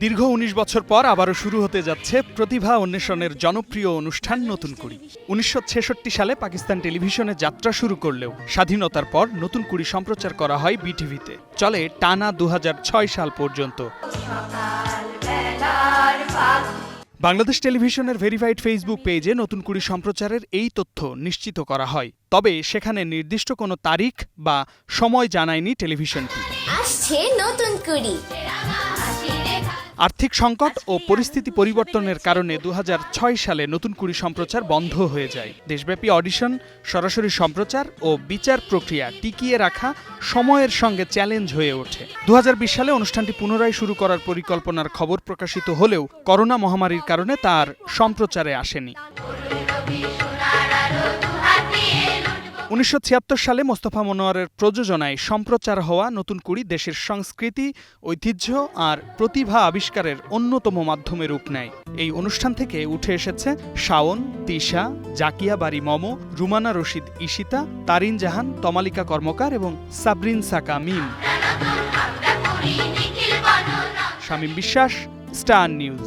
দীর্ঘ ১৯ বছর পর আবারও শুরু হতে যাচ্ছে প্রতিভা অন্বেষণের জনপ্রিয় অনুষ্ঠান নতুন কুড়ি। ১৯৬৬ সালে পাকিস্তান টেলিভিশনে যাত্রা শুরু করলেও স্বাধীনতার পর নতুন কুড়ি সম্প্রচার করা হয় বিটিভিতে। চলে টানা ২০০৬ সাল পর্যন্ত। বাংলাদেশ টেলিভিশনের ভেরিফাইড ফেসবুক পেজে নতুন কুড়ি সম্প্রচারের এই তথ্য নিশ্চিত করা হয়। তবে সেখানে নির্দিষ্ট কোনো তারিখ বা সময় জানায়নি টেলিভিশনটি। আসছে নতুন কুড়ি। আর্থিক সংকট ও পরিস্থিতি পরিবর্তনের কারণে ২০০৬ সালে নতুন কুড়ি সম্প্রচার বন্ধ হয়ে যায়। দেশব্যাপী অডিশন, সরাসরি সম্প্রচার ও বিচার প্রক্রিয়া টিকিয়ে রাখা সময়ের সঙ্গে চ্যালেঞ্জ হয়ে ওঠে। ২০২০ সালে অনুষ্ঠানটি পুনরায় শুরু করার পরিকল্পনার খবর প্রকাশিত হলেও করোনা মহামারীর কারণে তার সম্প্রচারে আসেনি। ১৯৭৬ সালে মোস্তফা মনোয়ারের প্রযোজনায় সম্প্রচার হওয়া নতুন কুড়ি দেশের সংস্কৃতি, ঐতিহ্য আর প্রতিভা আবিষ্কারের অন্যতম মাধ্যমে রূপ নেয়। এই অনুষ্ঠান থেকে উঠে এসেছে শাওন, তিশা, জাকিয়া বারি মমো, রুমানা রশিদ ঈশিতা, তারিন জাহান, তমালিকা কর্মকার এবং সাবরিন সাকা মিম। শামীম বিশ্বাস, স্টার নিউজ।